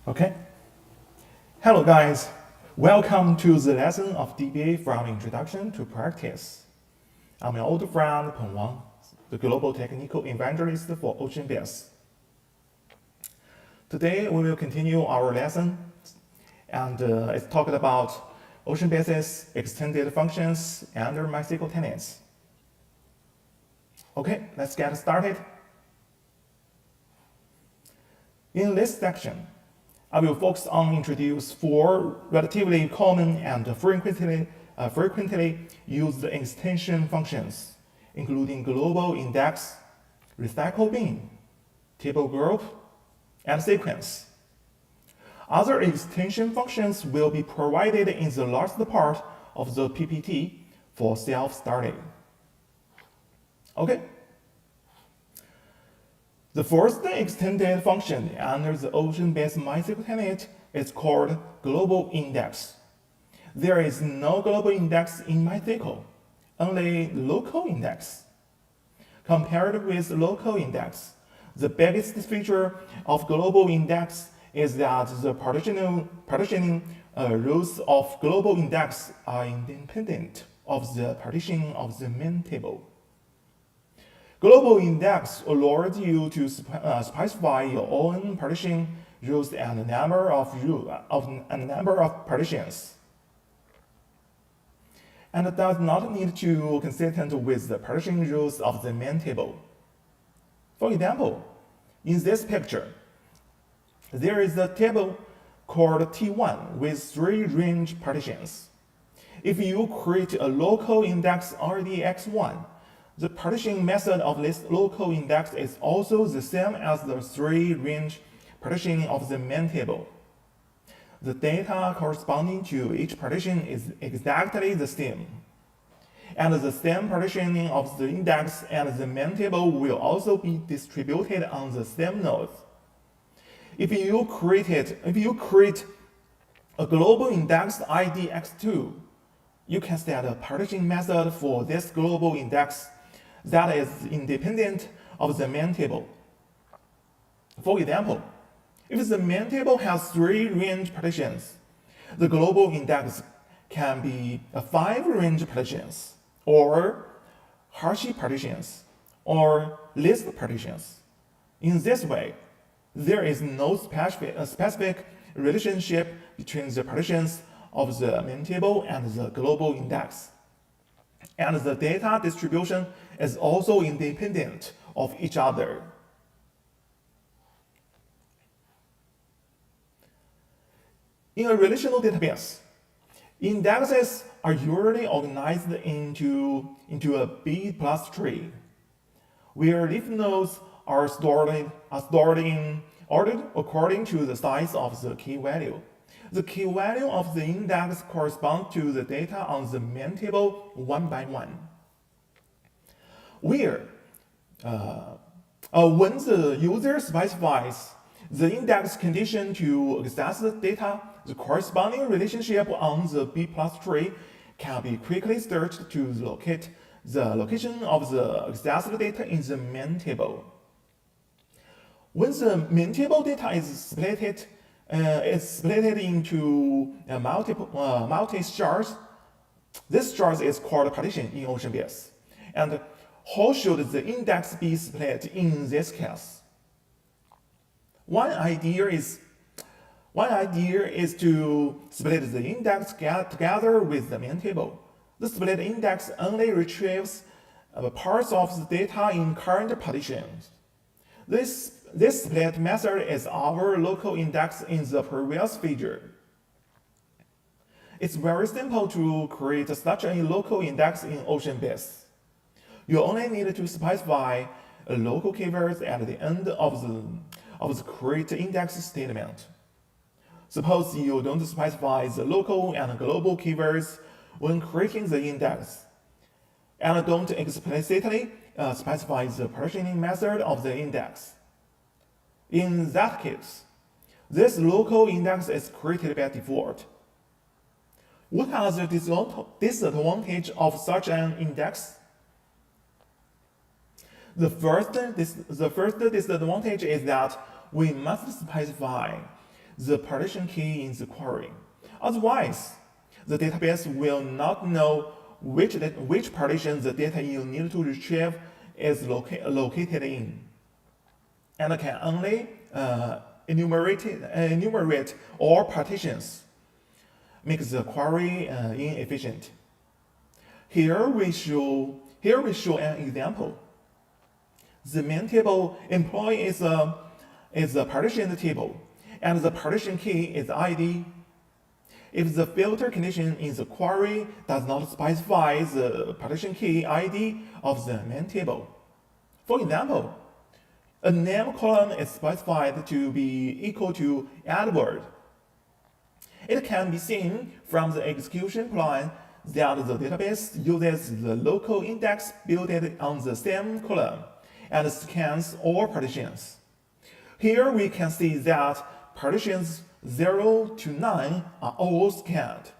Okay. Hello guys. Welcome to the lesson of DBA from Introduction to Practice. I'm your old friend Peng Wang, the Global Technical Evangelist for OceanBase. Today we will continue our lesson and it's talked about OceanBase's extended functions under MySQL Tenants. Okay, let's get started. In this section, I will focus on introduce four relatively common and frequently used extension functions, including global index, recycle bin, table group, and sequence. Other extension functions will be provided in the last part of the PPT for self-study. Okay. The first extended function under the OceanBase MySQL tenant is called global index. There is no global index in MySQL, only local index. Compared with local index, the biggest feature of global index is that the partitioning rules of global index are independent of the partitioning of the main table. Global index allows you to specify your own partition rules and a number of partitions, and does not need to consistent with the partition rules of the main table. For example, in this picture, there is a table called T1 with 3 range partitions. If you create a local index RDX1, the partitioning method of this local index is also the same as the 3 range partitioning of the main table. The data corresponding to each partition is exactly the same. And the same partitioning of the index and the main table will also be distributed on the same nodes. If you create a global index IDX2, you can set a partitioning method for this global index that is independent of the main table. For example, if the main table has 3 range partitions, the global index can be 5 range partitions, or 𝘔𝘁𝘭𝘵 partitions, or list partitions. In this way, there is no specific relationship between the partitions of the main table and the global index. And the data distribution is also independent of each other. In a relational database, indexes are usually organized into a B+ tree, where leaf nodes are stored in order according to the size of the key value. The key value of the index corresponds to the data on the main table one by one. When the user specifies the index condition to access the data, the corresponding relationship on the B+ tree can be quickly searched to locate the location of the accessed data in the main table. When the main table data is split into multi-shards. This shard is called partition in OceanBase. And how should the index be split in this case? One idea is to split the index together with the main table. The split index only retrieves parts of the data in current partitions. This split method is our local index in the previous figure. It's very simple to create such a local index in OceanBase. You only need to specify a local keywords at the end of the create index statement. Suppose you don't specify the local and global keywords when creating the index, and don't explicitly specify the partitioning method of the index. In that case, this local index is created by default. What are the disadvantages of such an index? The first disadvantage is that we must specify the partition key in the query. Otherwise, the database will not know which partition the data you need to retrieve is located in, and can only enumerate all partitions, make the query inefficient. Here we show an example. The main table employee is a partitioned table, and the partition key is ID. If the filter condition in the query does not specify the partition key ID of the main table, for example, a name column is specified to be equal to _@, it can be seen from the execution plan that the database uses the local index built on the same column and scans all partitions. Here we can see that partitions 0 to 9 are all scanned.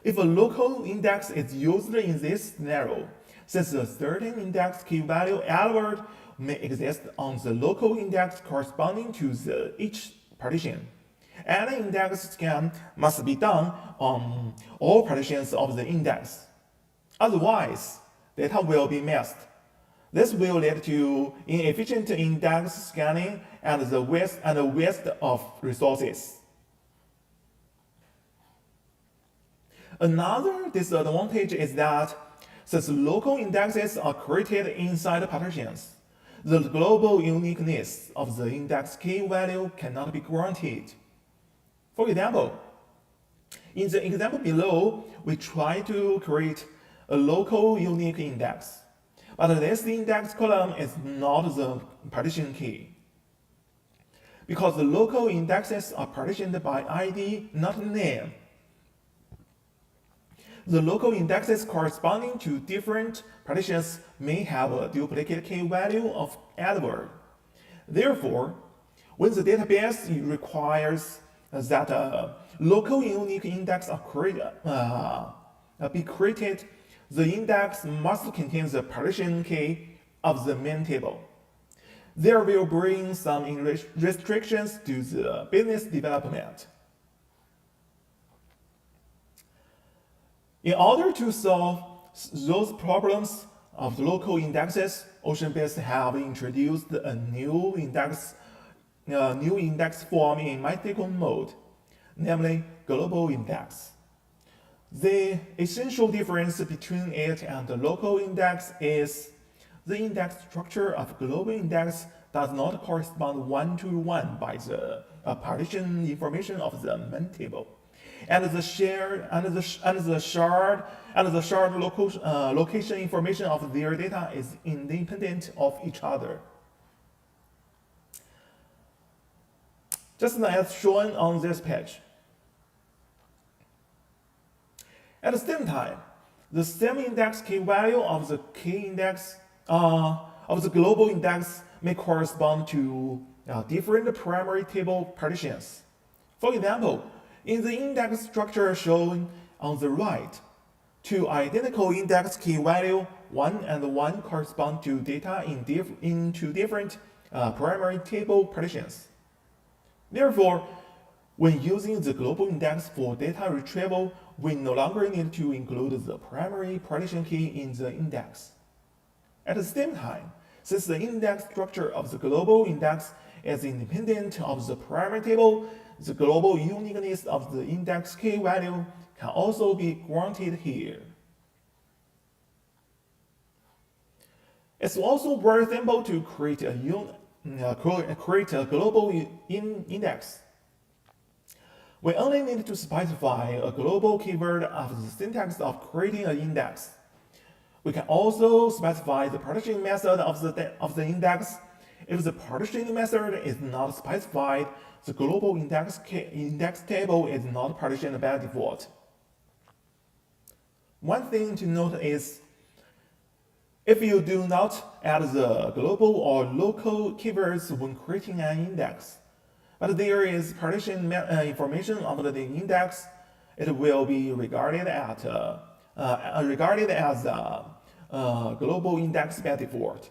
If a local index is used in this scenario, since the certain index key value _@, may exist on the local index corresponding to each partition, any index scan must be done on all partitions of the index. Otherwise, data will be missed. This will lead to inefficient index scanning and the waste of resources. Another disadvantage is that since local indexes are created inside partitions, the global uniqueness of the index key value cannot be guaranteed. For example, in the example below, we try to create a local unique index, but this index column is not the partition key. Because the local indexes are partitioned by ID, not name, the local indexes corresponding to different partitions may have a duplicate key value of _@. Therefore, when the database requires that a local unique index be created, the index must contain the partition key of the main table. There will bring some restrictions to the business development. In order to solve those problems of the local indexes, OceanBase have introduced a new index form in MySQL mode, namely global index. The essential difference between it and the local index is the index structure of global index does not correspond one-to-one by the partition information of the main table, and the shared location information of their data is independent of each other. Just as shown on this page. At the same time, the same index key value of the key index of the global index may correspond to different primary table partitions. For example, in the index structure shown on the right, two identical index key value 1 and 1 correspond to data in two different primary table partitions. Therefore, when using the global index for data retrieval, we no longer need to include the primary partition key in the index. At the same time, since the index structure of the global index is independent of the primary table, the global uniqueness of the index key value can also be granted here. It's also very simple to create a global index. We only need to specify a global keyword of the syntax of creating an index. We can also specify the partitioning method of the index. If the partitioning method is not specified, the global index table is not partitioned by default. One thing to note is, if you do not add the global or local keywords when creating an index, but there is partition information of the index, it will be regarded as a global index by default.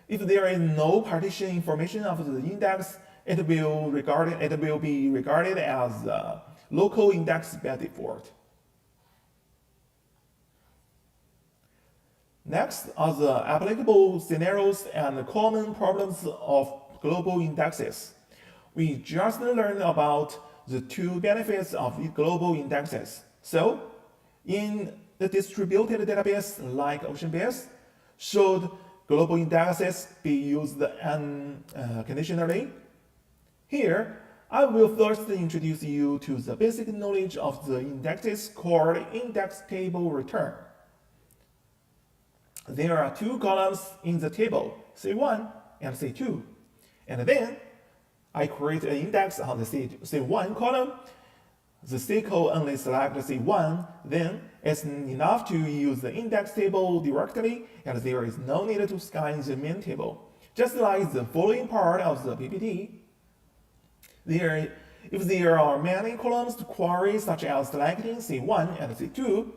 If there is no partition information of the index, it will be regarded as a local index by default. Next are the applicable scenarios and common problems of global indexes. We just learned about the two benefits of global indexes. So, in the distributed database like OceanBase, should global indexes be used unconditionally? Here, I will first introduce you to the basic knowledge of the indexes called index table return. There are two columns in the table, C1 and C2. And then, I create an index on the C1 column. The SQL only selects C1, then it's enough to use the index table directly, and there is no need to scan the main table. Just like the following part of the PPT. If there are many columns to query, such as selecting C1 and C2,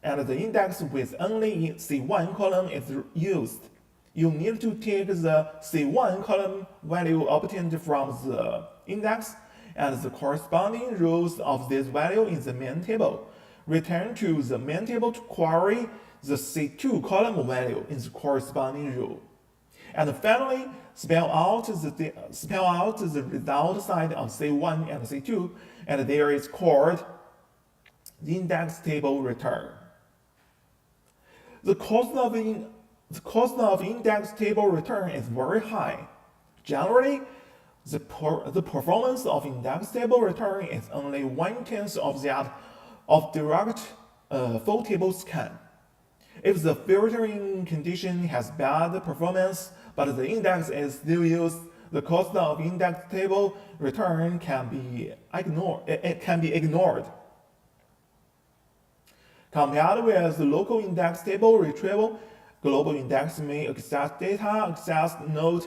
and the index with only C1 column is used, you need to take the C1 column value obtained from the index and the corresponding rows of this value in the main table. Return to the main table to query the C2 column value in the corresponding row. And finally, spell out the result side of C1 and C2, and there is called the index table return. The cost of index table return is very high. Generally, the performance of index table return is only 1/10 of that of direct full table scan. If the filtering condition has bad performance, but the index is still used, the cost of index table return can be ignored. Compared with the local index table retrieval, global index may access data access node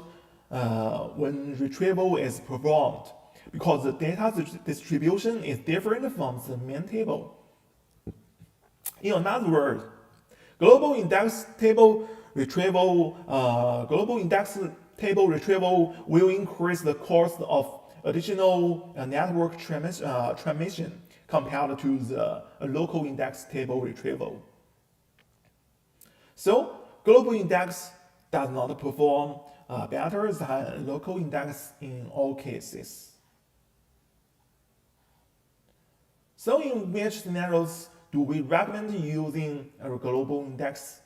when retrieval is performed, because the data distribution is different from the main table. In other words, global index table retrieval will increase the cost of additional network transmission compared to the local index table retrieval. So, global index does not perform better than local index in all cases. So, in which scenarios do we recommend using a global index?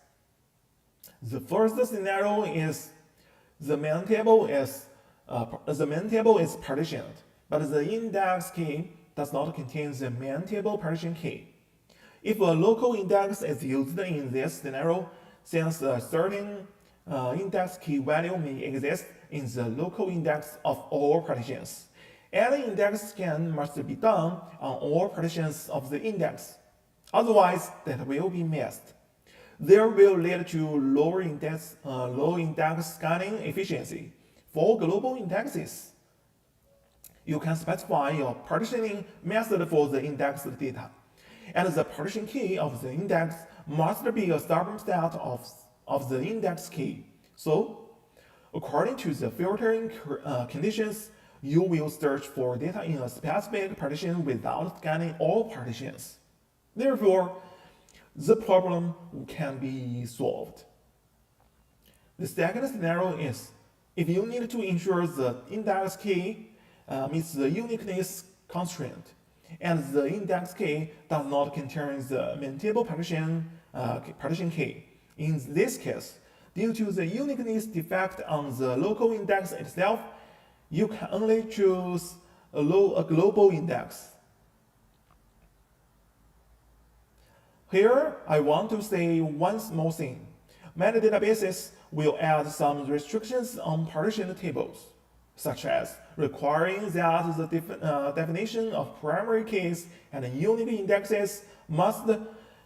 The first scenario is the main table is partitioned, but the index key does not contain the main table partition key. If a local index is used in this scenario, since a certain index key value may exist in the local index of all partitions, any index scan must be done on all partitions of the index. Otherwise, that will be missed. There will lead to low index scanning efficiency. For global indexes, you can specify your partitioning method for the indexed data, and the partition key of the index must be a subset of the index key. So, according to the filtering conditions, you will search for data in a specific partition without scanning all partitions. Therefore, the problem can be solved. The second scenario is if you need to ensure the index key meets the uniqueness constraint, and the index key does not contain the main table partition key. In this case, due to the uniqueness defect on the local index itself, you can only choose a global index. Here, I want to say one small thing. Many databases will add some restrictions on partition tables, such as requiring that the definition of primary keys and unique indexes must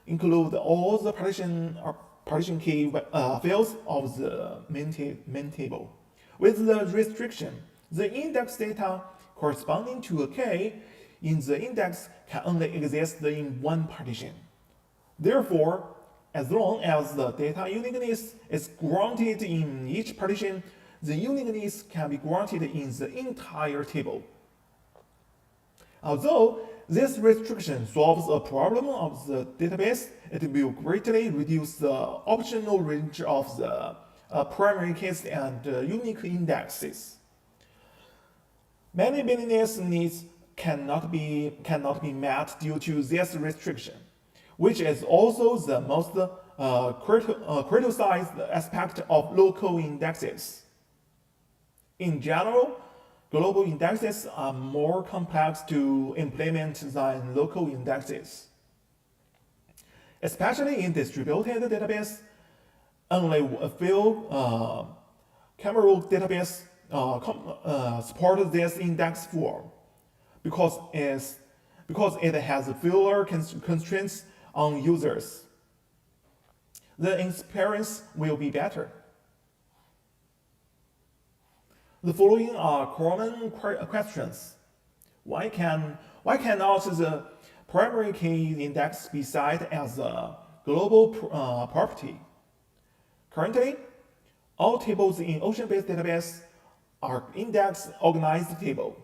include all the partition key fields of the main table. With the restriction, the index data corresponding to a key in the index can only exist in one partition. Therefore, as long as the data uniqueness is granted in each partition, the uniqueness can be granted in the entire table. Although this restriction solves a problem of the database, it will greatly reduce the optional range of the primary keys and unique indexes. Many business needs cannot be met due to this restriction, which is also the most criticized aspect of local indexes. In general, global indexes are more complex to implement than local indexes. Especially in distributed database, only a few 𝘔𝘂𝘁 database support this index form because it has fewer constraints on users. The experience will be better. The following are common questions. Why cannot the primary key index be cited as a global property? Currently, all tables in OceanBase database are index organized table,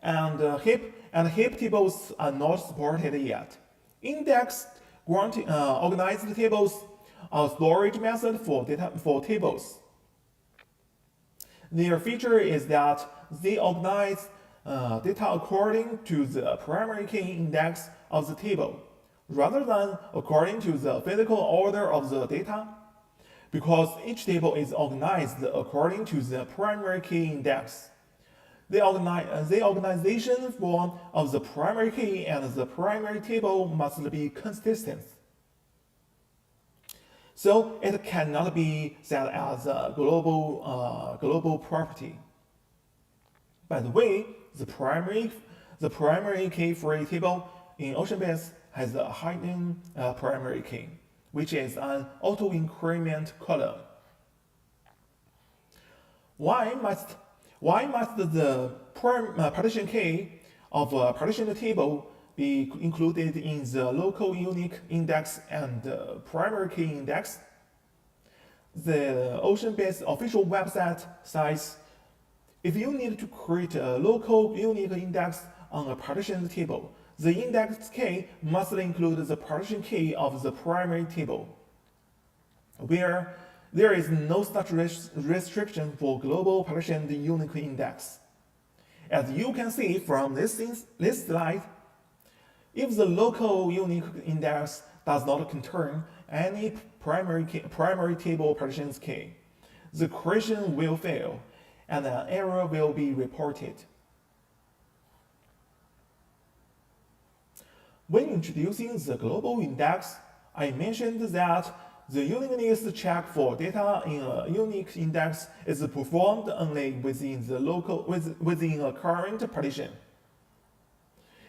and heap tables are not supported yet. Index organized tables are storage method for tables. Their feature is that they organize data according to the primary key index of the table, rather than according to the physical order of the data. Because each table is organized according to the primary key index, the organization form of the primary key and the primary table must be consistent. So it cannot be said as a global property. By the way, the primary key free table in OceanBase has a hidden primary key, which is an auto-increment column. Why must the partition key of a partitioned table be included in the local unique index and primary key index? The OceanBase official website says, if you need to create a local unique index on a partitioned table, the index key must include the partition key of the primary table. Where there is no such restriction for global partitioned unique index. As you can see from this slide, if the local unique index does not contain any primary table partitions key, the creation will fail and an error will be reported. When introducing the global index, I mentioned that the uniqueness check for data in a unique index is performed only within a current partition.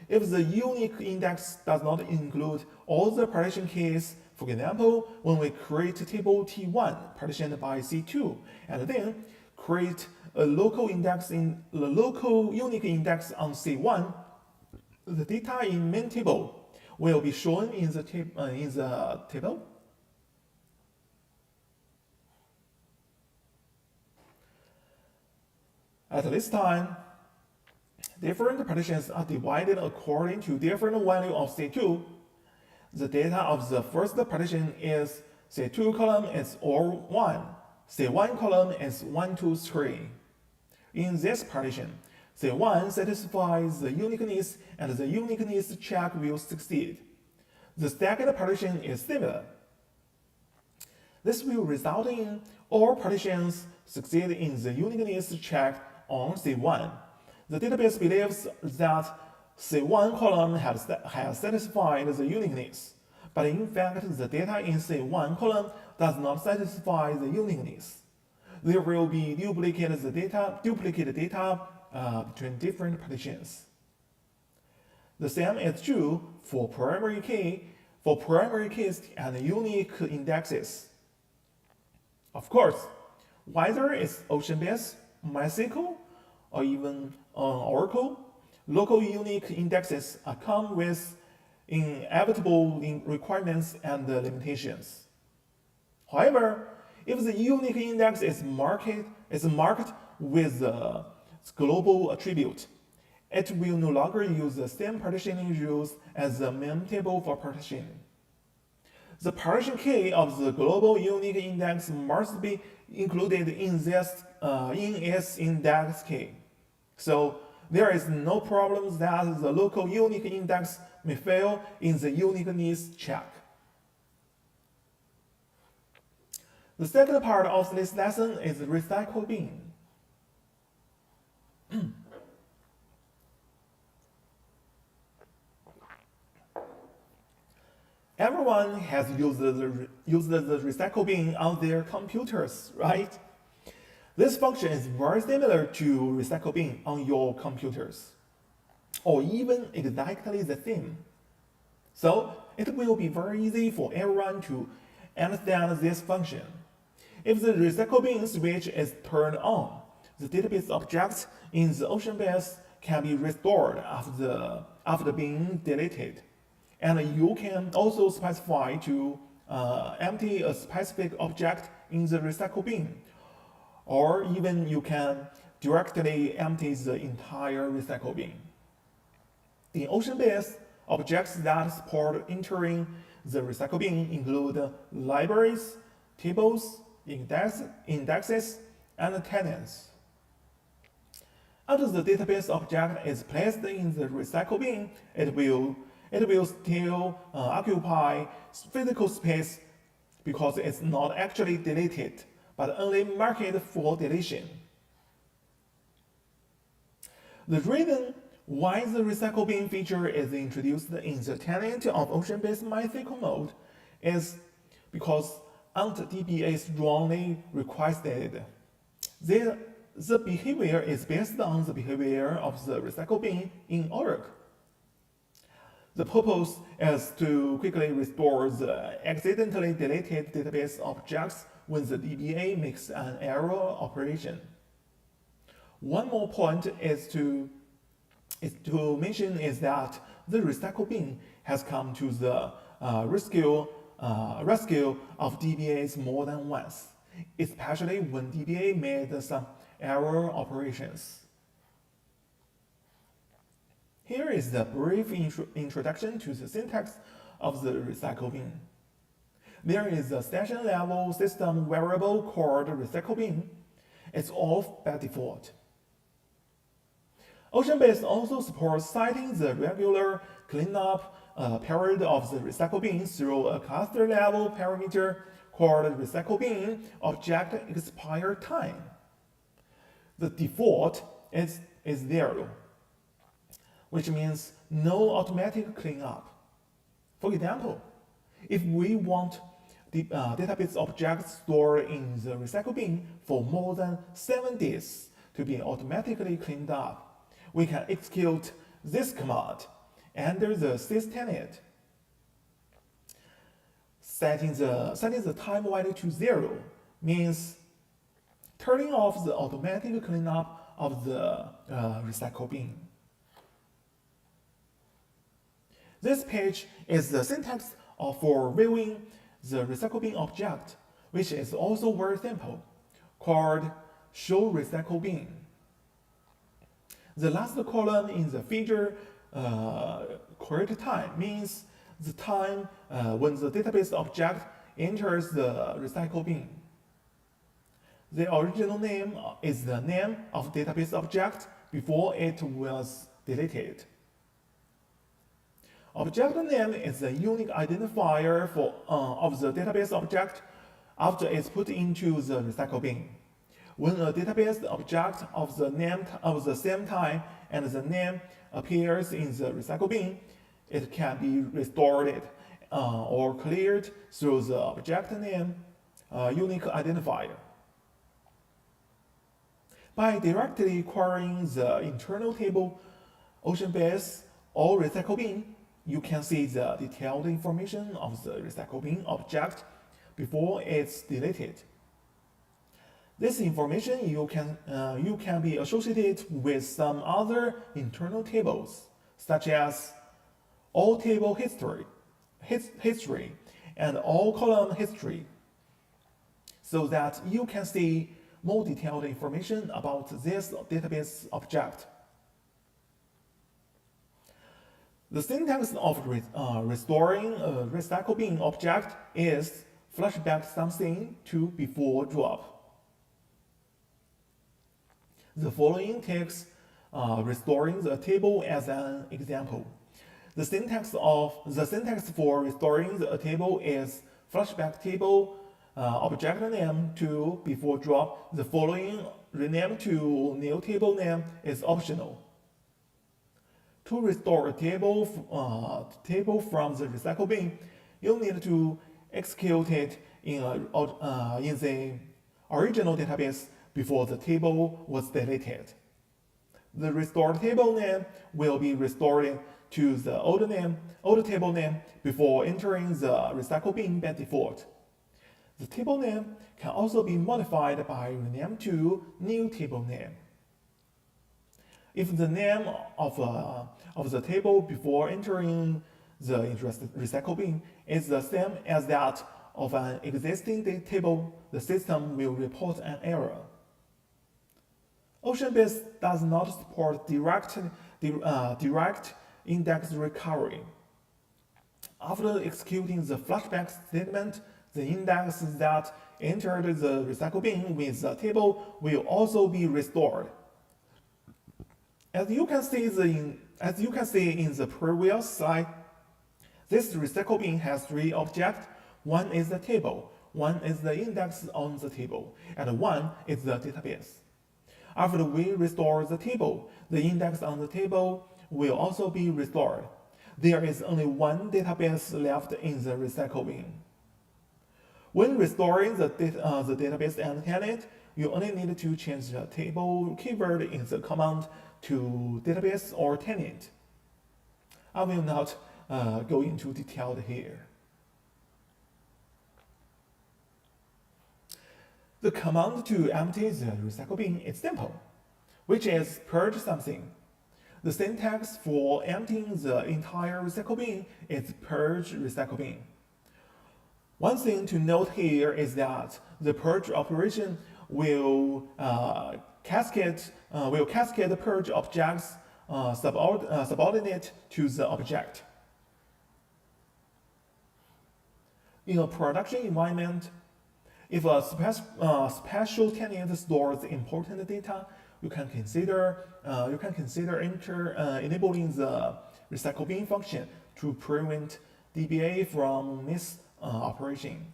If the unique index does not include all the partition keys, for example, when we create table T1 partitioned by C2 and then create a local unique index on C1, the data in main table will be shown in the table. At this time, different partitions are divided according to different value of C2. The data of the first partition is C2 column is all 1, C1 column is 1, 2, 3. In this partition, C1 satisfies the uniqueness and the uniqueness check will succeed. The second partition is similar. This will result in all partitions succeed in the uniqueness check on C1. The database believes that C1 column has satisfied the uniqueness, but in fact the data in C1 column does not satisfy the uniqueness. There will be duplicate data between different partitions. The same is true for primary keys and unique indexes. Of course, whether it's OceanBase, MySQL, or even Oracle, local unique indexes come with inevitable requirements and limitations. However, if the unique index is marked with a global attribute, it will no longer use the same partitioning rules as the main table for partitioning. The partition key of the global unique index must be included in its index key. So there is no problem that the local unique index may fail in the uniqueness check. The second part of this lesson is recycle bin. Everyone has used the recycle bin on their computers, right? This function is very similar to recycle bin on your computers, or even exactly the same. So it will be very easy for everyone to understand this function. If the recycle bin switch is turned on, the database objects in the OceanBase can be restored after being deleted. And you can also specify to empty a specific object in the recycle bin, or even you can directly empty the entire recycle bin. In OceanBase, objects that support entering the recycle bin include libraries, tables, indexes, and tenants. After the database object is placed in the recycle bin, it will still occupy physical space because it's not actually deleted, but only marked for deletion. The reason why the recycle bin feature is introduced in the tenant of OceanBase MySQL mode is because _DBA strongly requested. The behavior is based on the behavior of the recycle bin in Oracle. The purpose is to quickly restore the accidentally deleted database objects when the DBA makes an error operation. One more point is to mention is that the recycle bin has come to the rescue of DBAs more than once, especially when DBA made some error operations. Here is the brief introduction to the syntax of the recycle bin. There is a session-level system variable called recycle bin. It's off by default. OceanBase also supports citing the regular cleanup period of the recycle bin through a cluster-level parameter called recycle bin object expire time. The default is 0. Which means no automatic cleanup. For example, if we want the database objects stored in the recycle bin for more than 7 days to be automatically cleaned up, we can execute this command under the systenit. Setting the time value to 0 means turning off the automatic cleanup of the recycle bin. This page is the syntax for viewing the recycle bin object, which is also very simple, called show recycle bin. The last column in the feature correct time means the time when the database object enters the recycle bin. The original name is the name of database object before it was deleted. Object name is the unique identifier of the database object after it's put into the recycle bin. When a database object of the same time and the name appears in the recycle bin, it can be restored or cleared through the object name unique identifier. By directly querying the internal table OceanBase or recycle bin, you can see the detailed information of the recycle bin object before it's deleted. This information you can be associated with some other internal tables, such as all table history, and all column history, so that you can see more detailed information about this database object. The syntax of restoring a recycle bin object is flashback something to before drop. The following takes restoring the table as an example. The syntax for restoring a table is flashback table object name to before drop. The following rename to new table name is optional. To restore a table from the recycle bin, you need to execute it in the original database before the table was deleted. The restored table name will be restored to the old table name before entering the recycle bin by default. The table name can also be modified by rename to new table name. If the name of the table before entering the recycle bin is the same as that of an existing table, the system will report an error. OceanBase does not support direct index recovery. After executing the flashback statement, the index that entered the recycle bin with the table will also be restored. As you can see in the previous slide, this recycle bin has three objects. One is the table, one is the index on the table, and one is the database. After we restore the table, the index on the table will also be restored. There is only one database left in the recycle bin. When restoring the database and tenant, you only need to change the table keyword in the command to database or tenant. I will not go into detail here. The command to empty the recycle bin is simple, which is purge something. The syntax for emptying the entire recycle bin is purge recycle bin. One thing to note here is that the purge operation will cascade the purge objects subordinate to the object. In a production environment, if a special tenant stores important data, you can consider enabling the recycle bin function to prevent DBA from misoperation.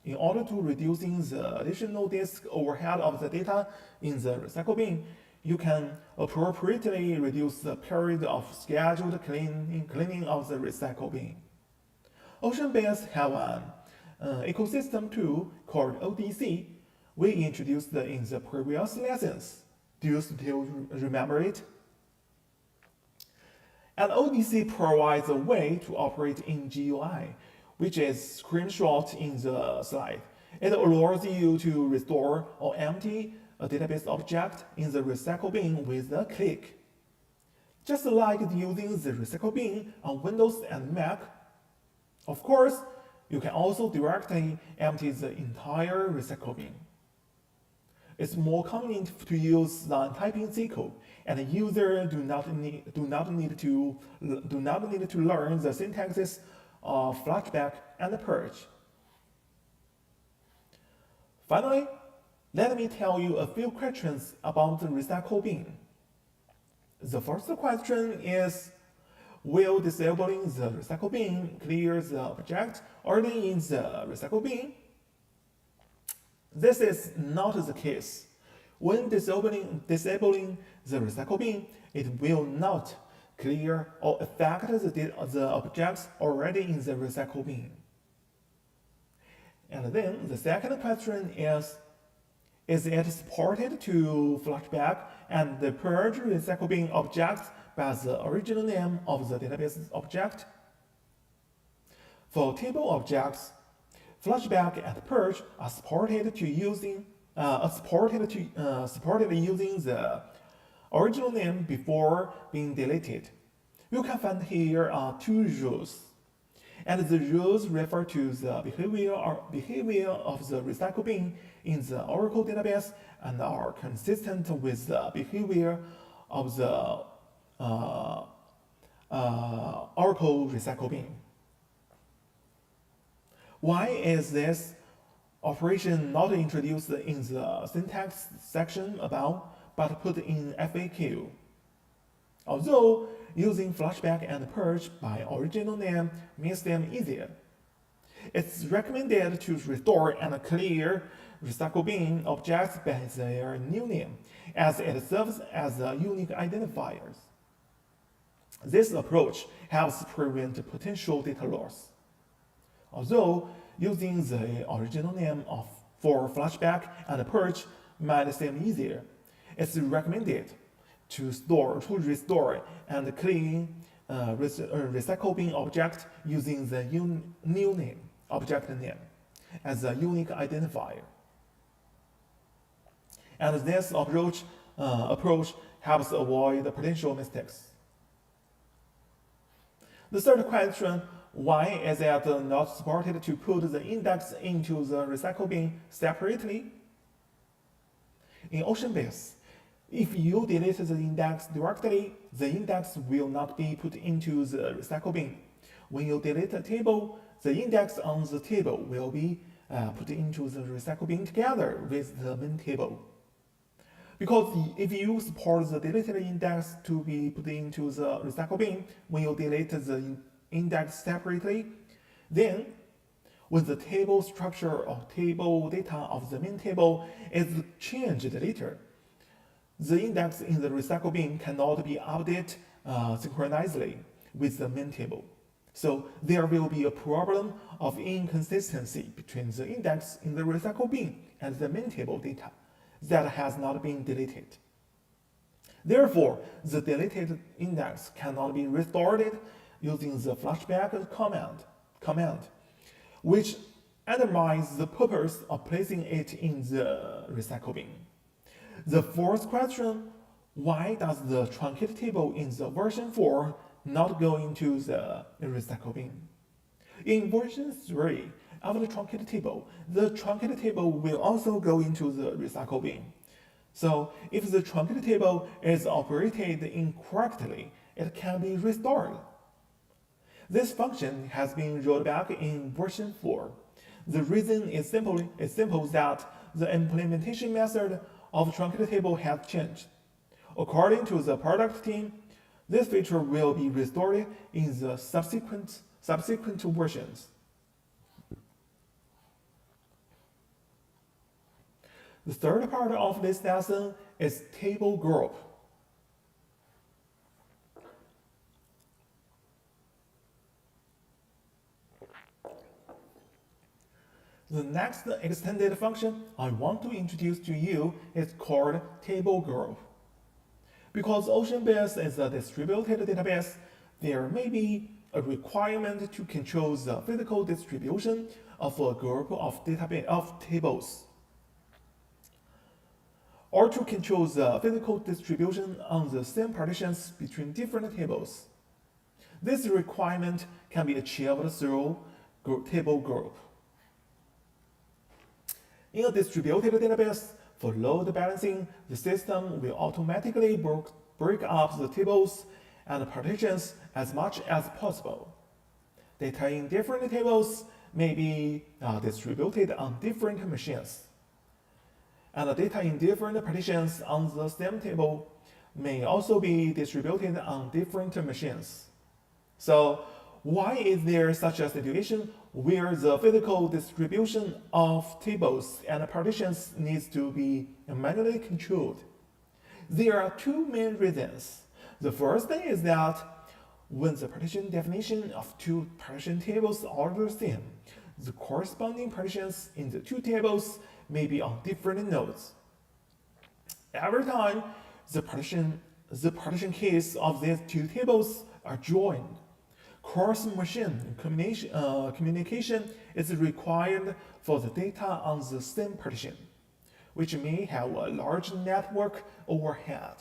In order to reducing the additional disk overhead of the data in the recycle bin, you can appropriately reduce the period of scheduled cleaning of the recycle bin. OceanBase has an ecosystem tool called ODC. We introduced in the previous lessons. Do you still remember it? And ODC provides a way to operate in GUI, which is screenshot in the slide. It allows you to restore or empty a database object in the recycle bin with a click. Just like using the recycle bin on Windows and Mac. Of course, you can also directly empty the entire recycle bin. It's more convenient to use than typing SQL, and users do not need to learn the syntaxes of flashback and purge. Finally, let me tell you a few questions about the recycle bin. The first question is, will disabling the recycle bin clear the object already in the recycle bin? This is not the case. When disabling the recycle bin, it will not clear or affect the objects already in the recycle bin. And then the second question is it supported to flashback and the purge recycle bin objects by the original name of the database object? For table objects, flashback and purge are supported using the original name before being deleted. You can find here two rules, and the rules refer to the behavior of the recycle bin in the Oracle database and are consistent with the behavior of the Oracle recycle bin. Why is this operation not introduced in the syntax section above, but put in FAQ? Although using flashback and purge by original name makes them easier, it's recommended to restore and clear recycle bin objects by their new name, as it serves as unique identifiers. This approach helps prevent potential data loss. Although using the original name for flashback and purge might seem easier, it's recommended to restore and clean recycle bin object using the new name, object name, as a unique identifier. And this approach helps avoid potential mistakes. The third question, why is it not supported to put the index into the recycle bin separately? In OceanBase, if you delete the index directly, the index will not be put into the recycle bin. When you delete a table, the index on the table will be put into the recycle bin together with the main table. Because if you support the deleted index to be put into the recycle bin when you delete the index separately, then when the table structure or table data of the main table is changed later, the index in the recycle bin cannot be updated synchronously with the main table. So there will be a problem of inconsistency between the index in the recycle bin and the main table data that has not been deleted. Therefore, the deleted index cannot be restored using the flashback command, which undermines the purpose of placing it in the recycle bin. The fourth question, why does the truncated table in the version 4 not go into the recycle bin? In version 3 of the truncated table will also go into the recycle bin. So if the truncated table is operated incorrectly, it can be restored. This function has been rolled back in version 4. The reason is simple that the implementation method of truncated table has changed. According to the product team, this feature will be restored in the subsequent versions. The third part of this lesson is table group. The next extended function I want to introduce to you is called table group. Because OceanBase is a distributed database, there may be a requirement to control the physical distribution of a group of tables, or to control the physical distribution on the same partitions between different tables. This requirement can be achieved through table group. In a distributed database, for load balancing, the system will automatically break up the tables and partitions as much as possible. Data in different tables may be distributed on different machines, and the data in different partitions on the same table may also be distributed on different machines. So, why is there such a situation where the physical distribution of tables and partitions needs to be manually controlled? There are two main reasons. The first is that when the partition definition of two partition tables are the same, the corresponding partitions in the two tables may be on different nodes. Every time the partition keys of these two tables are joined, cross-machine communication is required for the data on the same partition, which may have a large network overhead.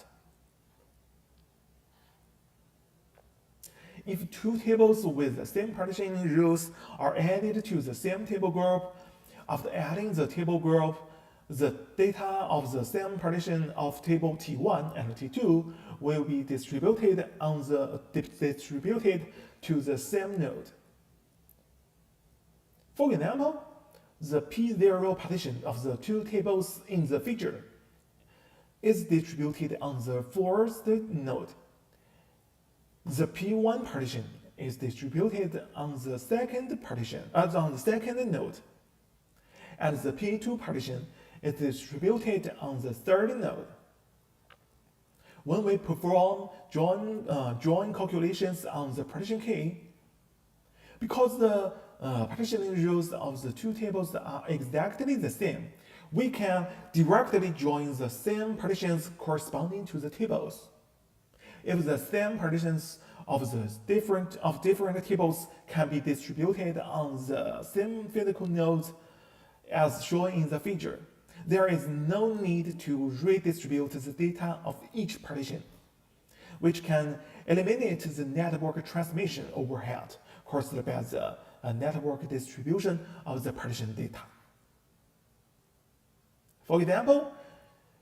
if two tables with the same partitioning rules are added to the same table group, after adding the table group, the data of the same partition of table T1 and T2 will be distributed to the same node. For example, the P0 partition of the two tables in the figure is distributed on the first node. The P1 partition is distributed on the second node, and the P2 partition is distributed on the third node. When we perform join calculations on the partition key, because the partitioning rules of the two tables are exactly the same, we can directly join the same partitions corresponding to the tables. If the same partitions of different tables can be distributed on the same physical nodes as shown in the figure, there is no need to redistribute the data of each partition, which can eliminate the network transmission overhead caused by the network distribution of the partition data. For example,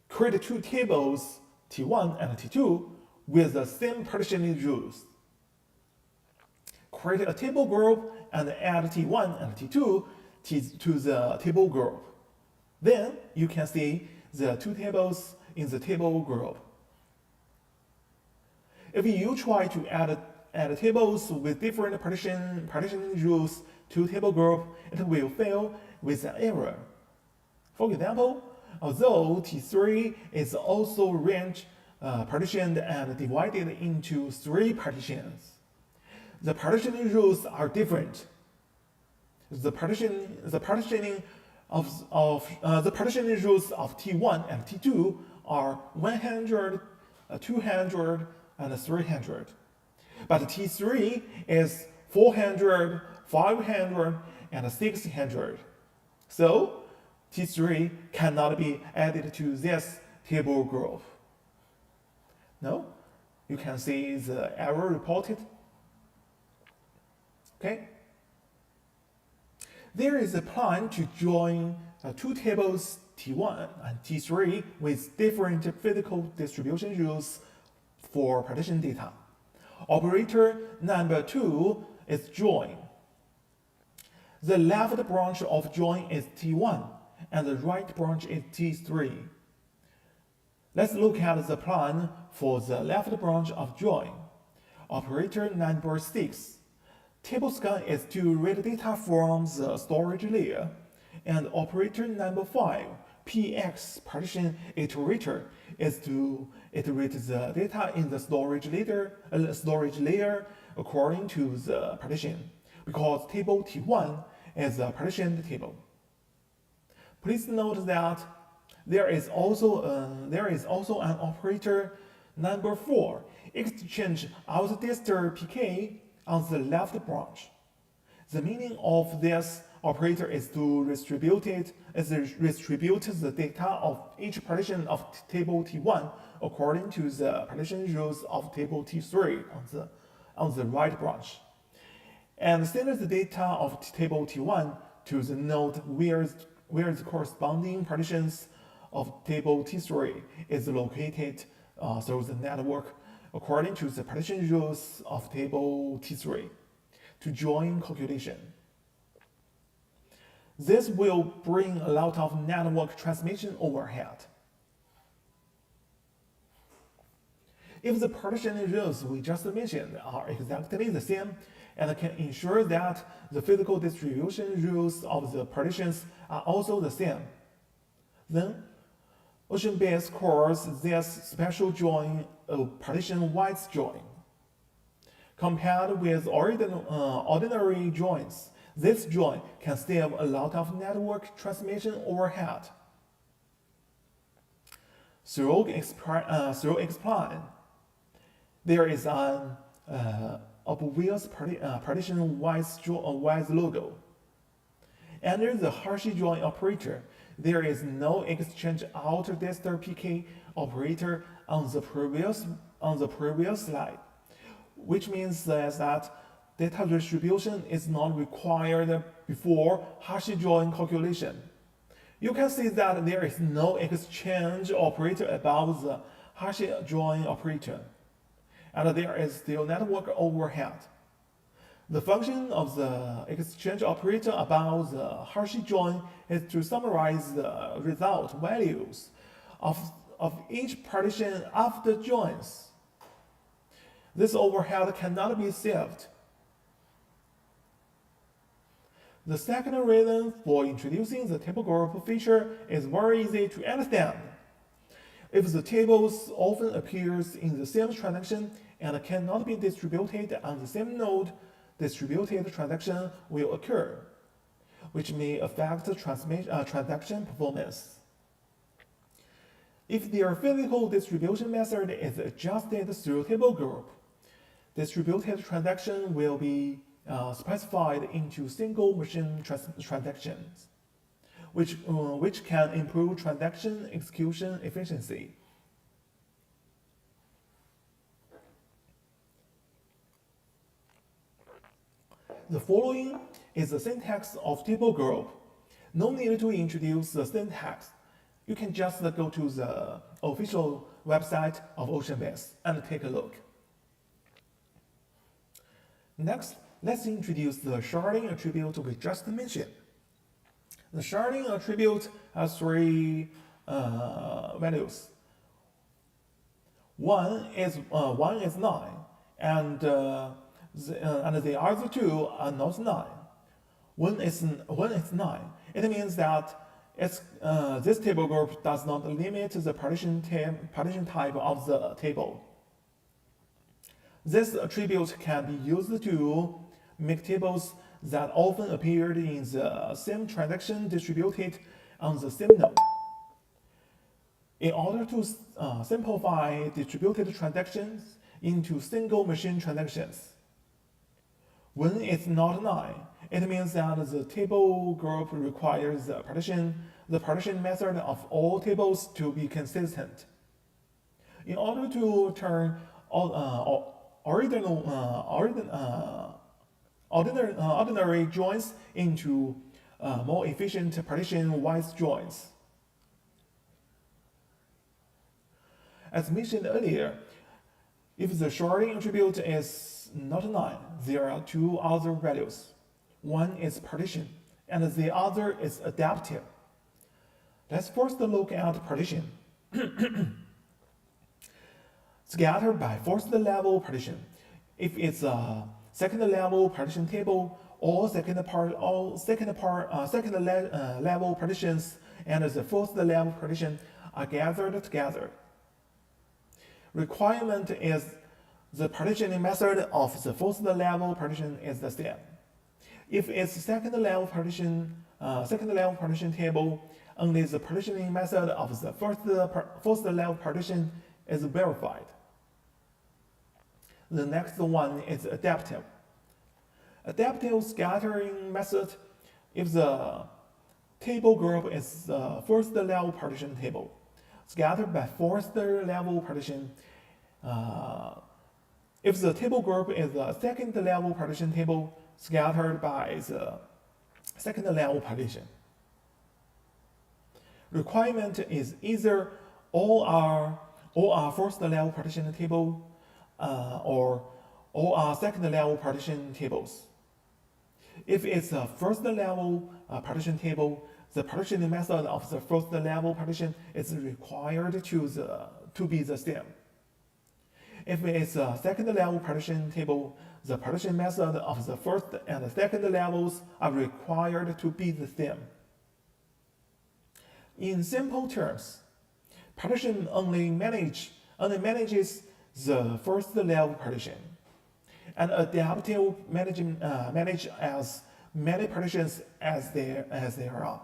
create two tables T1 and T2 with the same partitioning rules. Create a table group and add T1 and T2 to the table group. Then you can see the two tables in the table group. If you try to add tables with different partitioning rules to table group, it will fail with an error. For example, although T3 is also range partitioned and divided into 3 partitions, the partitioning rules are different. The partitioning rules of T1 and T2 are 100, 200, and 300. But T3 is 400, 500, and 600. So T3 cannot be added to this table group. No? You can see the error reported. Okay? There is a plan to join two tables T1 and T3 with different physical distribution rules for partition data. Operator number 2 is join. The left branch of join is T1 and the right branch is T3. Let's look at the plan for the left branch of join. Operator number 6. Table scan is to read data from the storage layer, and operator number 5, px partition iterator, is to iterate the data in the storage layer according to the partition, because table T1 is a partitioned table. Please note that there is also an operator number 4, exchange 𝗷𝘂𝘀𝘀 on the left branch. The meaning of this operator is to distribute the data of each partition of table T1 according to the partition rules of table T3 on the right branch, and send the data of table T1 to the node where the corresponding partitions of table T3 is located through the network according to the partition rules of table T3 to join calculation. This will bring a lot of network transmission overhead. If the partition rules we just mentioned are exactly the same and can ensure that the physical distribution rules of the partitions are also the same, then OceanBase calls this special join a partition-wise join. Compared with ordinary joins, this join can save a lot of network transmission overhead. Through explain, there is an obvious partition-wise logo. Under the Hershey join operator, there is no exchange 𝗷𝘂𝘀𝘀𝘀 operator on the previous slide. which means that data distribution is not required before Hashi join calculation. You can see that there is no exchange operator above the Hashi join operator, and there is still network overhead. The function of the exchange operator above the Hashi join is to summarize the result values of each partition after joins. This overhead cannot be saved. The second reason for introducing the table group feature is very easy to understand. If the tables often appears in the same transaction and cannot be distributed on the same node, distributed transaction will occur, which may affect transaction performance. If their physical distribution method is adjusted through table group, distributed transaction will be specified into single machine transactions, which can improve transaction execution efficiency. The following is the syntax of table group. No need to introduce the syntax. You can just go to the official website of OceanBase and take a look. Next, let's introduce the sharding attribute we just mentioned. The sharding attribute has three values. One is 9, and the other two are not 9. When it's 9, it means that this table group does not limit the partition type of the table. This attribute can be used to make tables that often appeared in the same transaction distributed on the same node. In order to simplify distributed transactions into single machine transactions, when it's not 9, it means that the table group requires the partition method of all tables to be consistent. In order to turn ordinary joins into more efficient partition-wise joins. As mentioned earlier, if the sharding attribute is not 9, there are two other values. One is partition, and the other is adaptive. Let's first look at partition. Scatter by first level partition. If it's a second level partition table, all second level partitions and the first level partition are gathered together. Requirement is the partitioning method of the first level partition is the same. If it's second level partition table, only the partitioning method of the first level partition is verified. The next one is adaptive. Adaptive scattering method. If the table group is the first level partition table, scattered by first level partition. If the table group is the second level partition table, scattered by the second level partition. Requirement is either all are first level partition table or all are second level partition tables. If it's a first level partition table, the partitioning method of the first level partition is required to be the same. If it's a second level partition table, the partition method of the first and second levels are required to be the same. In simple terms, partition only manages the first level partition, and adaptive manage as many partitions as there are.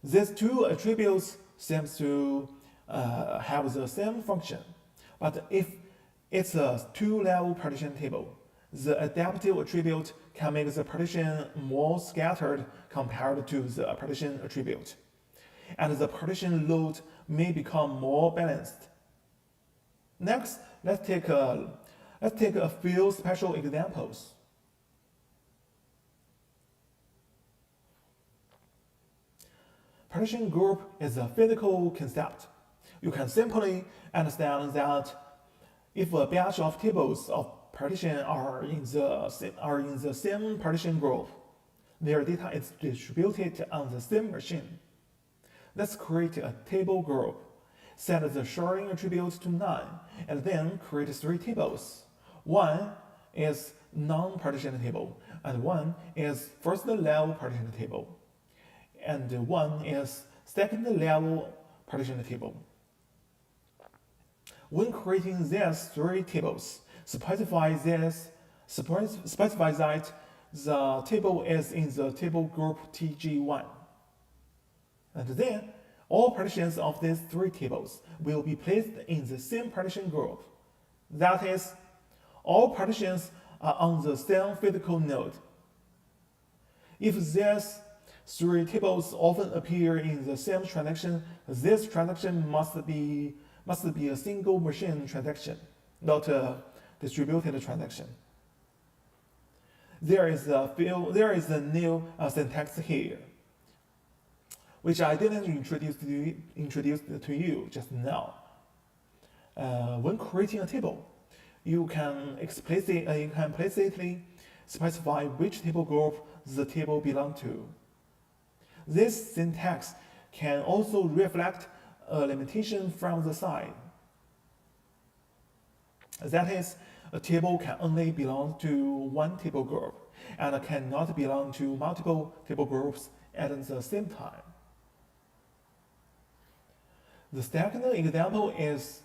These two attributes seem to have the same function, but if it's a two-level partition table, the adaptive attribute can make the partition more scattered compared to the partition attribute, and the partition load may become more balanced. Next, Let's take a few special examples. Partition group is a physical concept. You can simply understand that if a batch of tables of partition are in the same partition group, their data is distributed on the same machine. Let's create a table group, set the sharding attribute to none, and then create 3 tables. One is non-partition table, and one is first level partition table, and one is second level partition table. When creating these 3 tables, specify that the table is in the table group TG1. And then, all partitions of these 3 tables will be placed in the same partition group. That is, all partitions are on the same physical node. If these 3 tables often appear in the same transaction, this transaction must be a single machine transaction, not a distributed transaction. There is a new syntax here, which I didn't introduce to you just now. When creating a table, you can implicitly specify which table group the table belongs to. This syntax can also reflect a limitation from the side. That is, a table can only belong to one table group and cannot belong to multiple table groups at the same time. The second example is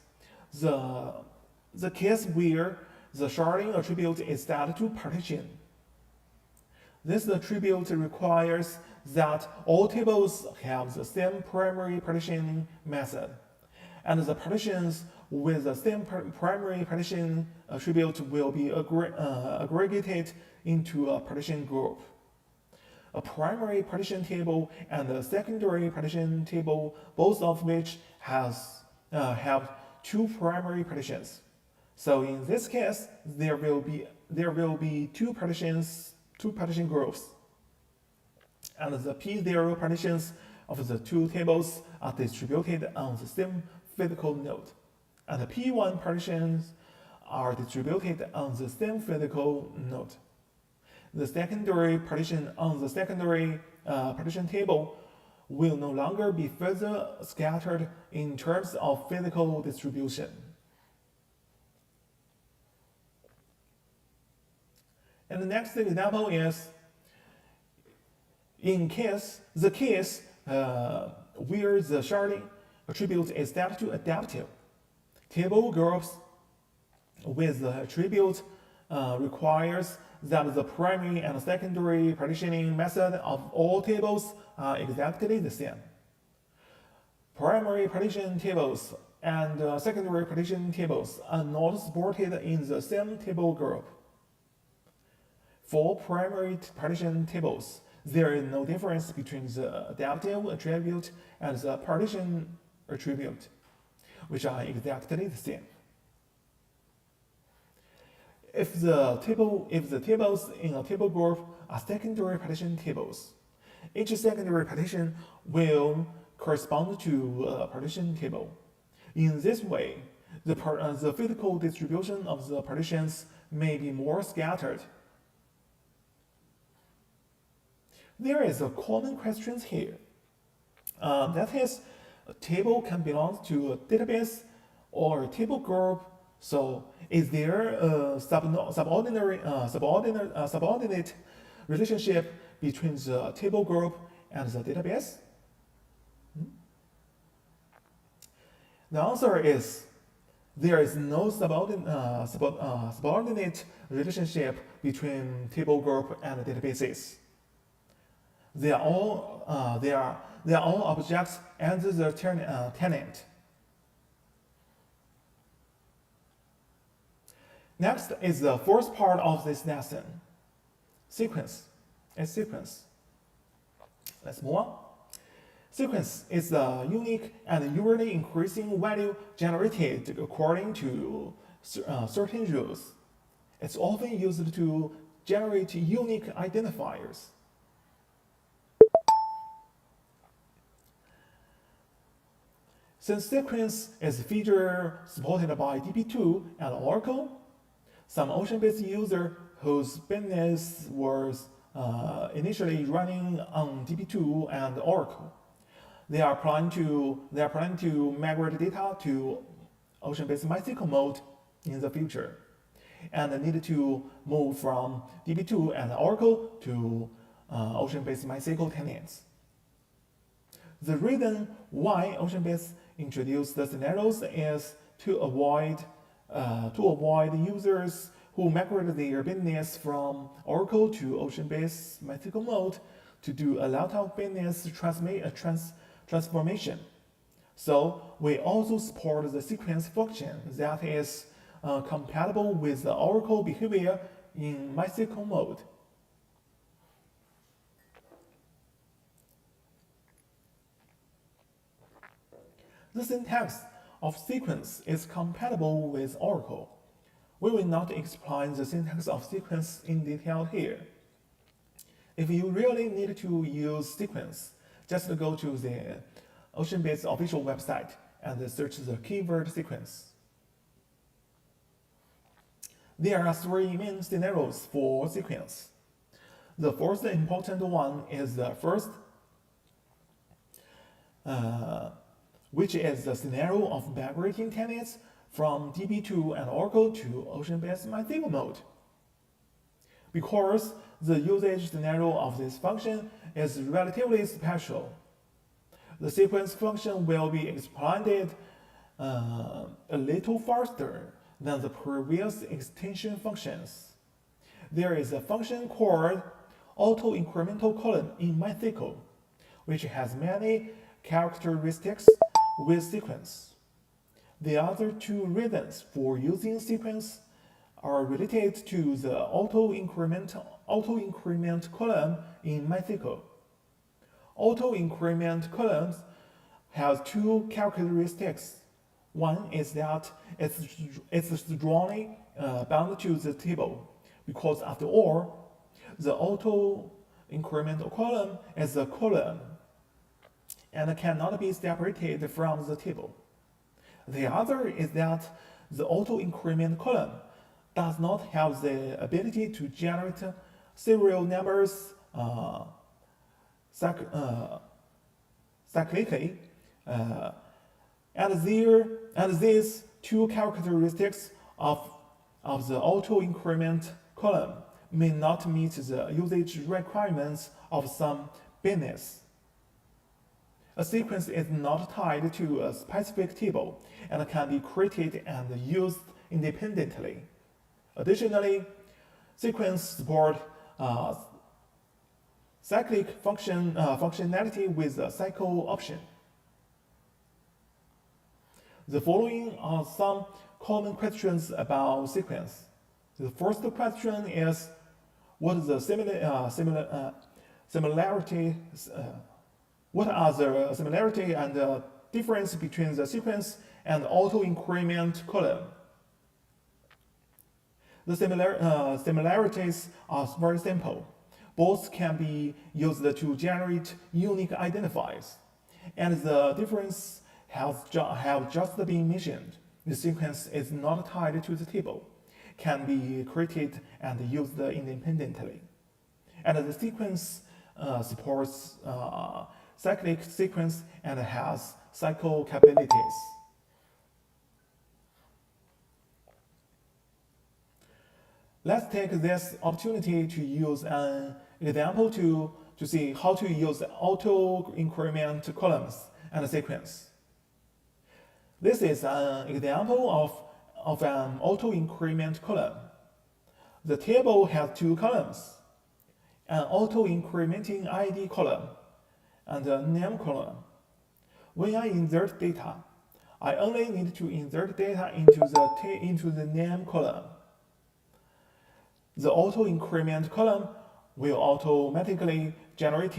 the case where the sharding attribute is set to partition. This attribute requires that all tables have the same primary partitioning method, and the partitions with the same primary partition attribute will be aggregated into a partition group. A primary partition table and a secondary partition table, both of which have 2 primary partitions. So in this case, there will be two partition groups, and the P0 partitions of the 2 tables are distributed on the same physical node, and the P1 partitions are distributed on the same physical node. The secondary partition on the secondary partition table will no longer be further scattered in terms of physical distribution. And the next example is the case where the sharding attribute is set to adaptive. Table groups with the attribute requires that the primary and secondary partitioning method of all tables are exactly the same. Primary partition tables and secondary partition tables are not supported in the same table group. For primary partition tables, there is no difference between the adaptive attribute and the partition attribute, which are exactly the same. If the tables in a table group are secondary partition tables, each secondary partition will correspond to a partition table. In this way, the physical distribution of the partitions may be more scattered. There is a common question here. That is, a table can belong to a database or a table group. So, is there a subordinate relationship between the table group and the database? The answer is there is no subordinate relationship between table group and databases. They are all objects under the tenant. Next is the fourth part of this lesson. Sequence. Let's move on. Sequence is a unique and usually increasing value generated according to certain rules. It's often used to generate unique identifiers. Since sequence is a feature supported by DB2 and Oracle, some OceanBase users whose business was initially running on DB2 and Oracle, they are planning to migrate data to OceanBase MySQL mode in the future, and need to move from DB2 and Oracle to OceanBase MySQL Tenants. The reason why OceanBase introduced the scenarios is to avoid users who migrate their business from Oracle to OceanBase MySQL mode to do a lot of business transformation. So we also support the sequence function that is compatible with the Oracle behavior in MySQL mode. The syntax of sequence is compatible with Oracle. We will not explain the syntax of sequence in detail here. If you really need to use sequence, just go to the OceanBase official website and search the keyword sequence. There are three main scenarios for sequence. The first important one is the first, which is the scenario of migrating tenants from DB2 and Oracle to OceanBase MySQL mode. Because the usage scenario of this function is relatively special, the sequence function will be explained a little faster than the previous extension functions. There is a function called 𝗤𝘅𝗧𝘂𝘁𝗀 in MySQL, which has many characteristics with sequence. The other two reasons for using sequence are related to the auto-increment column in MySQL. Auto-increment columns have two characteristics. One is that it's strongly bound to the table, because after all, the auto-increment column is a column and cannot be separated from the table. The other is that the auto-increment column does not have the ability to generate serial numbers cyclically, and these two characteristics of the auto-increment column may not meet the usage requirements of some business. A sequence is not tied to a specific table and can be created and used independently. Additionally, sequence support cyclic functionality with a cycle option. The following are some common questions about sequence. The first question is, what are the similarity and the difference between the sequence and auto-increment column? The similarities are very simple. Both can be used to generate unique identifiers, and the difference have just been mentioned. The sequence is not tied to the table, can be created and used independently, and the sequence supports cyclic sequence and has cycle capabilities. Let's take this opportunity to use an example to see how to use auto-increment columns and sequence. This is an example of an auto-increment column. The table has two columns, an auto-incrementing ID column and a name column. When I insert data, I only need to insert data into the name column. The auto-increment column will automatically generate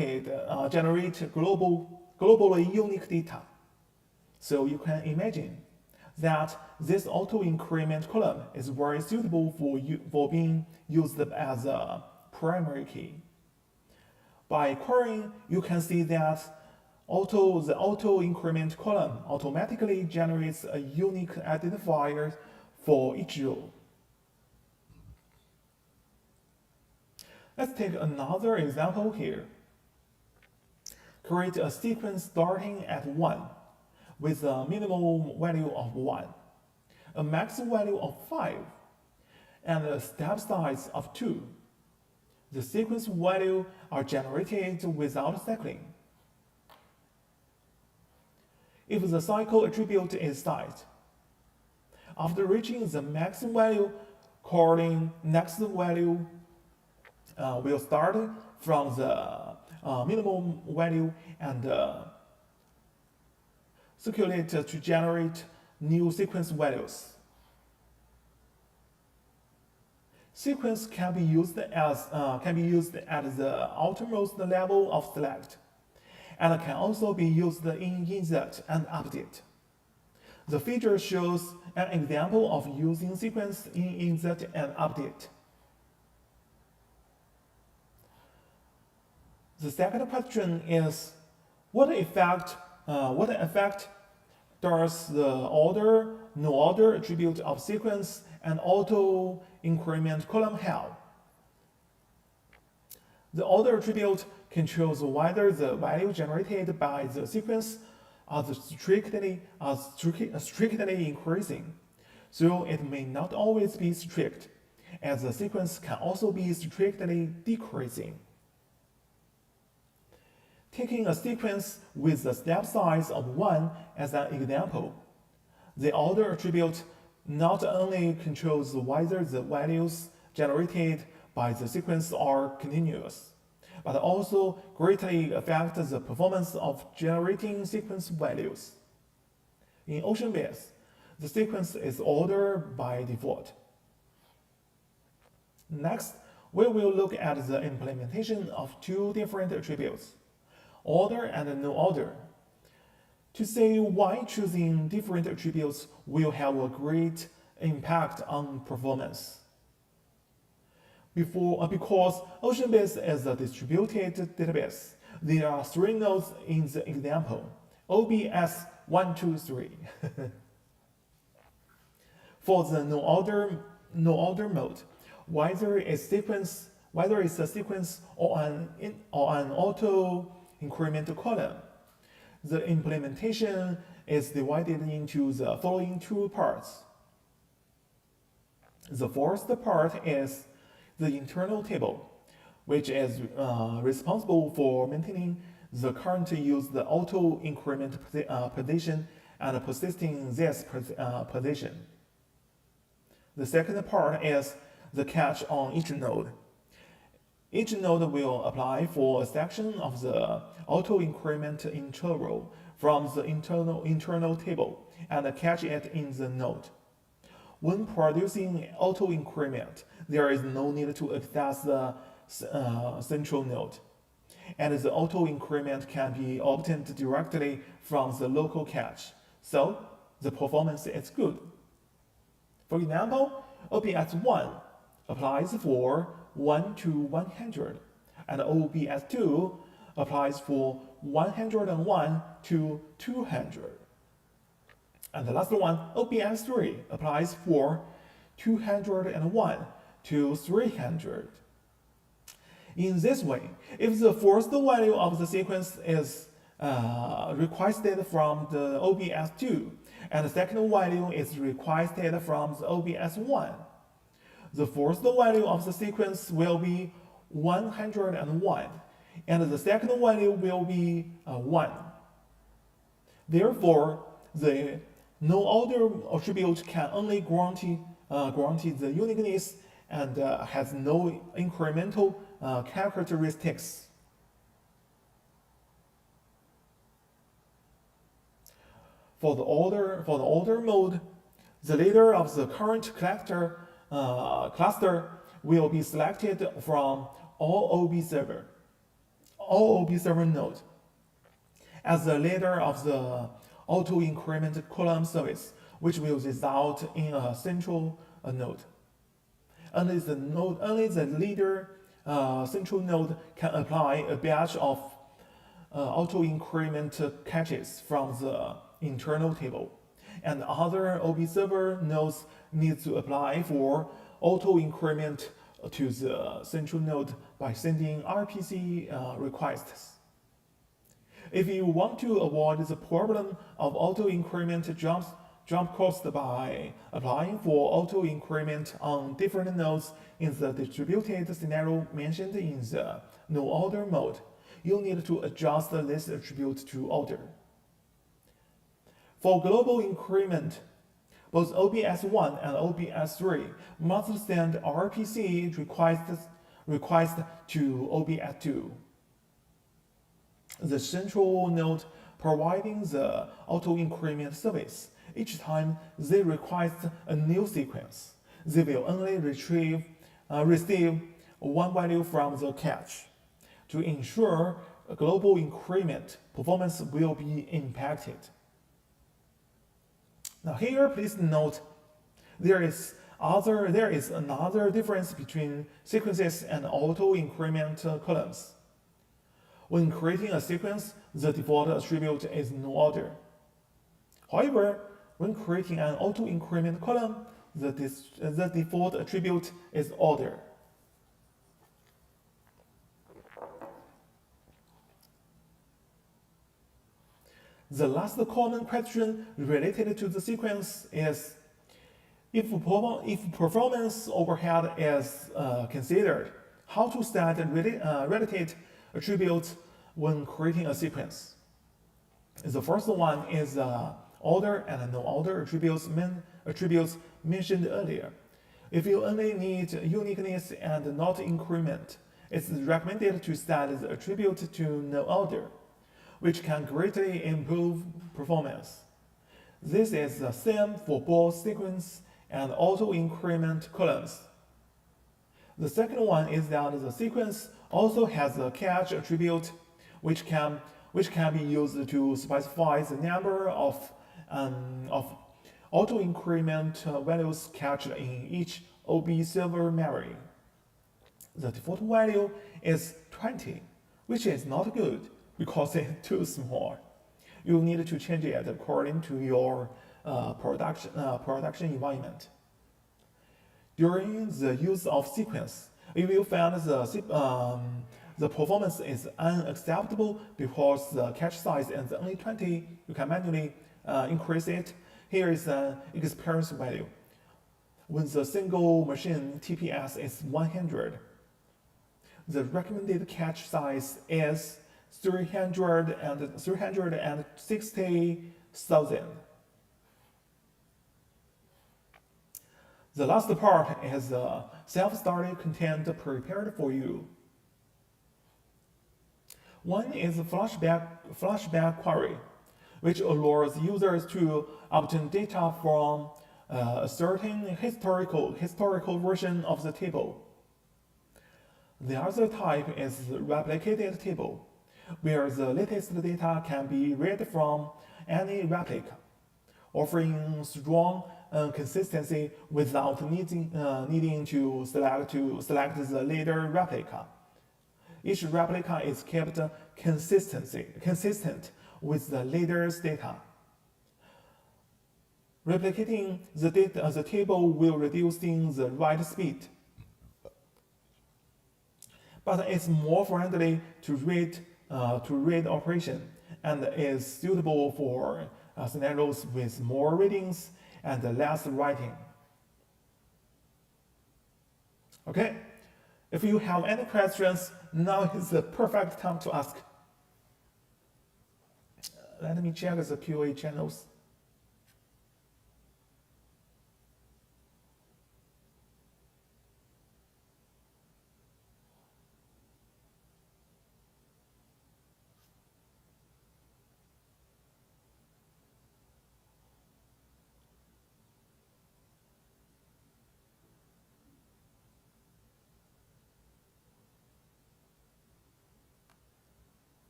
globally unique data. So you can imagine that this auto-increment column is very suitable for being used as a primary key. By querying, you can see that the auto-increment column automatically generates a unique identifier for each row. Let's take another example here. Create a sequence starting at 1 with a minimum value of 1, a max value of 5, and a step size of 2. The sequence values are generated without cycling. If the cycle attribute is set, after reaching the max value, calling next value will start from the minimum value and circulate to generate new sequence values. Sequence can be used at the outermost level of select, and can also be used in insert and update. The figure shows an example of using sequence in insert and update. The second question is, what effect does the order, no order attribute of sequence and auto increment column have? The order attribute controls whether the value generated by the sequence are strictly increasing, so it may not always be strict, as the sequence can also be strictly decreasing. Taking a sequence with a step size of 1 as an example, the order attribute not only controls whether the values generated by the sequence are continuous, but also greatly affects the performance of generating sequence values. In OceanBase, the sequence is ordered by default. Next, we will look at the implementation of two different attributes, order and no order, to see why choosing different attributes will have a great impact on performance. Because OceanBase is a distributed database, there are 3 nodes in the example, OBS 1, 2, 3. For the no order mode, whether it's a sequence or an auto increment column, the implementation is divided into the following 2 parts. The first part is the internal table, which is responsible for maintaining the currently used auto increment position and persisting this position. The second part is the catch on each node. Each node will apply for a section of the auto increment interval from the internal table and catch it in the node. When producing auto increment, there is no need to access the central node, and the auto increment can be obtained directly from the local cache, so the performance is good. For example, OBS1 applies for 1 to 100, and OBS2 applies for 101 to 200. And the last one, OBS3, applies for 201 to 300. In this way, if the first value of the sequence is requested from the OBS2, and the second value is requested from the OBS1, the first value of the sequence will be 101, and the second value will be 1. Therefore, the no order attribute can only guarantee the uniqueness and has no incremental characteristics. For the order mode, the leader of the current cluster will be selected from all OB server nodes. As the leader of the auto increment column service, which will result in a central node. Only the leader central node can apply a batch of auto-increment catches from the internal table, and other OB server nodes need to apply for auto-increment to the central node by sending RPC requests. If you want to avoid the problem of auto-increment jump cost by applying for auto-increment on different nodes in the distributed scenario mentioned in the no-order mode, you need to adjust this attribute to order. For global increment, both OBS1 and OBS3 must send RPC request to OBS2. The central node providing the auto-increment service. Each time they request a new sequence, they will only receive one value from the cache. To ensure a global increment, performance will be impacted. Now here, please note, there is another difference between sequences and auto-increment columns. When creating a sequence, the default attribute is no order. However, when creating an auto-increment column, the default attribute is order. The last common question related to the sequence is, if performance overhead is considered, how to set related attributes when creating a sequence. The first one is order and no-order attributes mentioned earlier. If you only need uniqueness and not increment, it's recommended to set the attribute to no-order, which can greatly improve performance. This is the same for both sequence and auto-increment columns. The second one is that the sequence also has a catch attribute, which can be used to specify the number of auto-increment values catched in each OB server memory. The default value is 20, which is not good because it's too small. You need to change it according to your production environment. During the use of sequence, if you find the performance is unacceptable because the cache size is only 20, you can manually increase it. Here is an experience value. When the single machine TPS is 100, the recommended cache size is 360,000. The last part is the self-study content prepared for you. One is a flashback query, which allows users to obtain data from a certain historical version of the table. The other type is the replicated table, where the latest data can be read from any replica, offering strong consistency without needing to select the later replica. Each replica is kept consistent with the latest data. Replicating the table will reduce the write speed, but it's more friendly to read operation and is suitable for scenarios with more readings and less writing. Okay, if you have any questions, now is the perfect time to ask. Let me check the QA channels.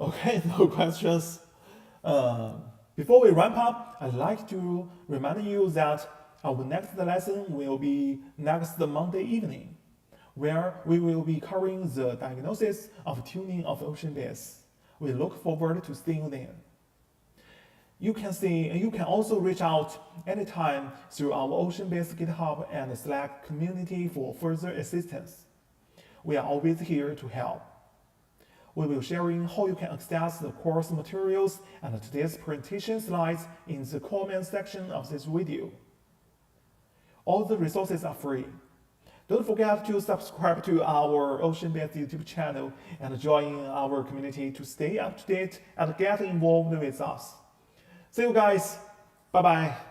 Okay, no questions. Before we wrap up, I'd like to remind you that our next lesson will be next Monday evening, where we will be covering the diagnosis of tuning of OceanBase. We look forward to seeing you then. You can also reach out anytime through our OceanBase GitHub and Slack community for further assistance. We are always here to help. We will sharing how you can access the course materials and today's presentation slides in the comment section of this video. All the resources are free. Don't forget to subscribe to our OceanBase YouTube channel and join our community to stay up to date and get involved with us. See you guys. Bye-bye.